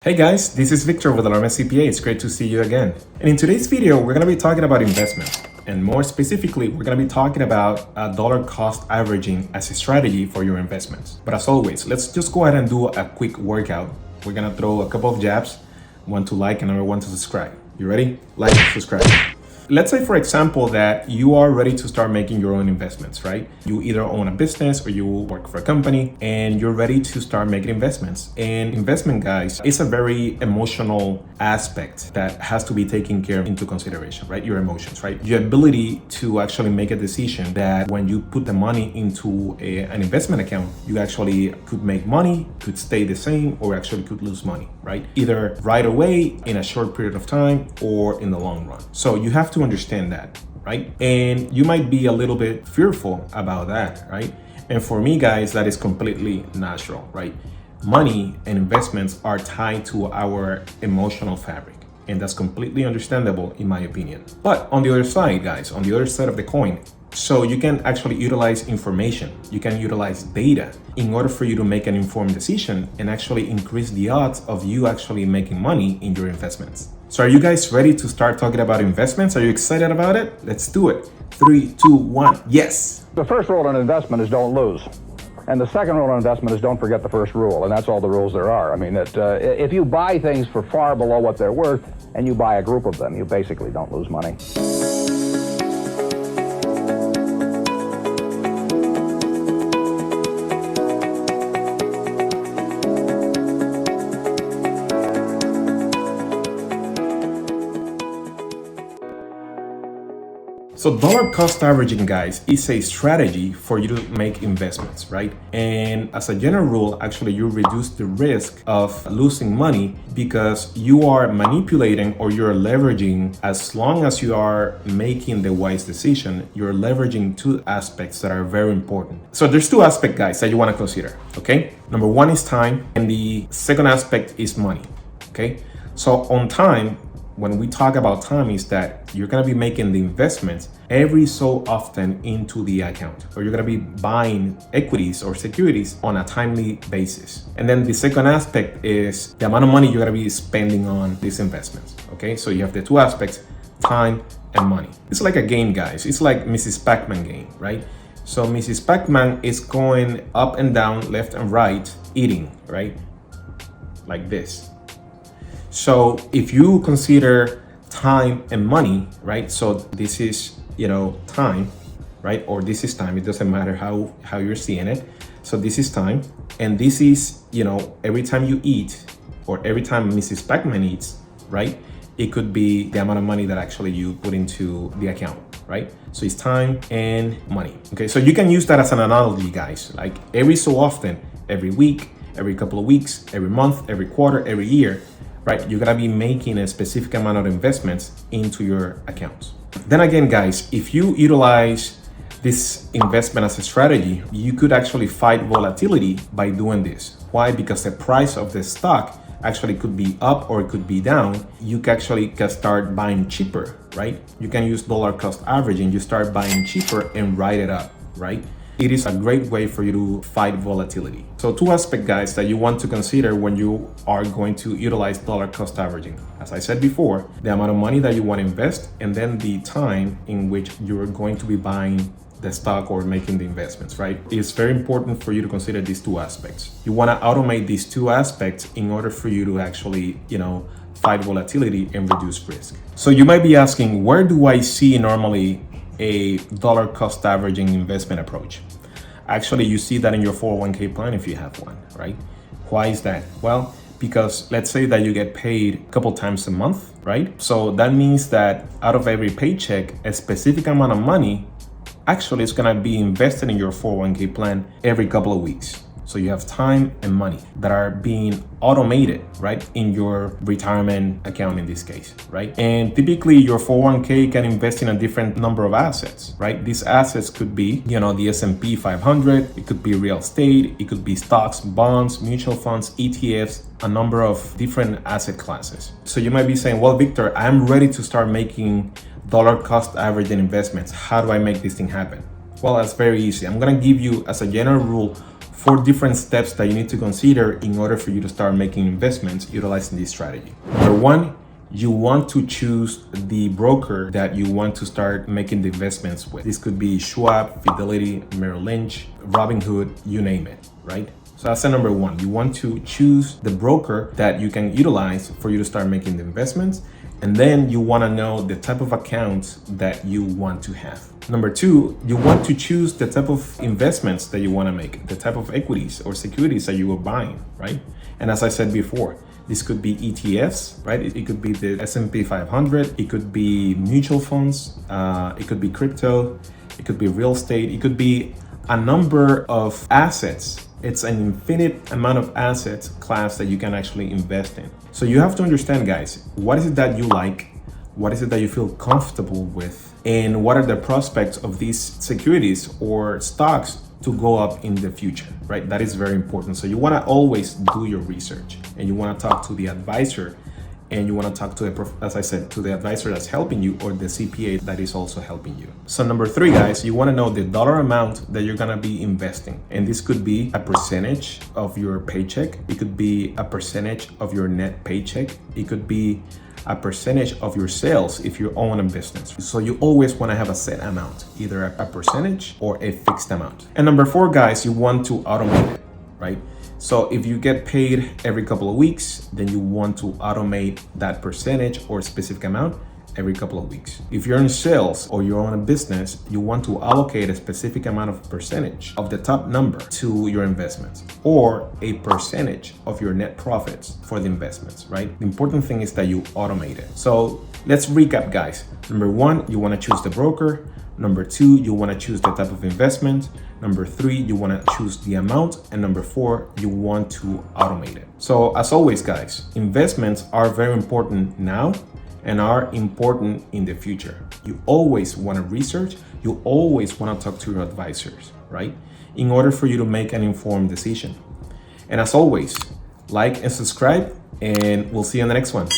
Hey guys, this is Victor with Alarm CPA. It's great to see you again. And in today's video, we're going to be talking about investments. And more specifically, we're going to be talking about dollar cost averaging as a strategy for your investments. But as always, let's just go ahead and do a quick workout. We're going to throw a couple of jabs, one to like and another one to subscribe. You ready? Like, subscribe. Let's say, for example, that you are ready to start making your own investments, right? You either own a business or you work for a company and you're ready to start making investments. And investment, guys, is a very emotional aspect that has to be taken care of into consideration, right? Your emotions, right? Your ability to actually make a decision that when you put the money into an investment account, you actually could make money, could stay the same, or actually could lose money, right? Either right away in a short period of time or in the long run. So you have to understand that, right? And you might be a little bit fearful about that, right? And for me, guys, that is completely natural, right? Money and investments are tied to our emotional fabric, and that's completely understandable in my opinion. But on the other side, guys, on the other side of the coin, so you can actually utilize information, you can utilize data in order for you to make an informed decision and actually increase the odds of you actually making money in your investments. So are you guys ready to start talking about investments? Are you excited about it? Let's do it. 3, 2, 1, yes. The first rule in investment is don't lose. And the second rule in investment is don't forget the first rule. And that's all the rules there are. I mean, if you buy things for far below what they're worth and you buy a group of them, you basically don't lose money. So dollar cost averaging, guys, is a strategy for you to make investments, right? And as a general rule, actually, you reduce the risk of losing money because you are manipulating or you're leveraging, as long as you are making the wise decision, you're leveraging two aspects that are very important. So there's two aspects, guys, that you want to consider, okay? Number one is time, and the second aspect is money, okay? So on time, when we talk about time, is that you're gonna be making the investments every so often into the account, or you're gonna be buying equities or securities on a timely basis. And then the second aspect is the amount of money you're gonna be spending on these investments, okay? So you have the two aspects, time and money. It's like a game, guys. It's like Mrs. Pac-Man game, right? So Mrs. Pac-Man is going up and down, left and right, eating, right? Like this. So if you consider time and money, right? So this is, time, right? Or this is time. It doesn't matter how you're seeing it. So this is time. And this is, every time you eat or every time Mrs. Pac-Man eats, right? It could be the amount of money that actually you put into the account, right? So it's time and money. Okay, so you can use that as an analogy, guys. Like every so often, every week, every couple of weeks, every month, every quarter, every year, right? You're gonna be making a specific amount of investments into your accounts. Then again, guys, if you utilize this investment as a strategy, you could actually fight volatility by doing this. Why? Because the price of the stock actually could be up or it could be down. You can actually start buying cheaper, right? You can use dollar cost averaging. You start buying cheaper and write it up, right? It is a great way for you to fight volatility. So two aspects, guys, that you want to consider when you are going to utilize dollar cost averaging. As I said before, the amount of money that you want to invest, and then the time in which you're going to be buying the stock or making the investments, right? It's very important for you to consider these two aspects. You want to automate these two aspects in order for you to actually, fight volatility and reduce risk. So you might be asking, where do I see normally a dollar cost averaging investment approach? Actually, you see that in your 401k plan if you have one, right? Why is that? Well, because let's say that you get paid a couple times a month, right? So that means that out of every paycheck, a specific amount of money actually is gonna be invested in your 401k plan every couple of weeks. So you have time and money that are being automated, right, in your retirement account in this case, right? And typically your 401k can invest in a different number of assets, right? These assets could be, the S&P 500, it could be real estate, it could be stocks, bonds, mutual funds, ETFs, a number of different asset classes. So you might be saying, well, Victor, I'm ready to start making dollar cost averaging investments. How do I make this thing happen? Well, that's very easy. I'm gonna give you, as a general rule, 4 different steps that you need to consider in order for you to start making investments utilizing this strategy. Number 1, you want to choose the broker that you want to start making the investments with. This could be Schwab, Fidelity, Merrill Lynch, Robinhood, you name it, right? So that's the number 1. You want to choose the broker that you can utilize for you to start making the investments. And then you want to know the type of accounts that you want to have. Number 2, you want to choose the type of investments that you want to make, the type of equities or securities that you are buying, right? And as I said before, this could be ETFs, right? It could be the S&P 500. It could be mutual funds. It could be crypto. It could be real estate. It could be a number of assets. It's an infinite amount of assets class that you can actually invest in. So you have to understand, guys, what is it that you like? What is it that you feel comfortable with? And what are the prospects of these securities or stocks to go up in the future, right? That is very important. So you want to always do your research, and you want to talk to the advisor, and you want to talk to, as I said, to the advisor that's helping you, or the CPA that is also helping you. So number 3, guys, you want to know the dollar amount that you're going to be investing. And this could be a percentage of your paycheck. It could be a percentage of your net paycheck. It could be a percentage of your sales if you own a business. So you always want to have a set amount, either a percentage or a fixed amount. And number 4, guys, you want to automate it, right? So if you get paid every couple of weeks, then you want to automate that percentage or specific amount every couple of weeks. If you're in sales or you own a business, you want to allocate a specific amount of percentage of the top number to your investments, or a percentage of your net profits for the investments, right? The important thing is that you automate it. So let's recap, guys. Number 1, you want to choose the broker. Number 2, you want to choose the type of investment. Number 3, you want to choose the amount. And number 4, you want to automate it. So as always, guys, investments are very important now and are important in the future. You always want to research. You always want to talk to your advisors, right? In order for you to make an informed decision. And as always, like and subscribe, and we'll see you on the next one.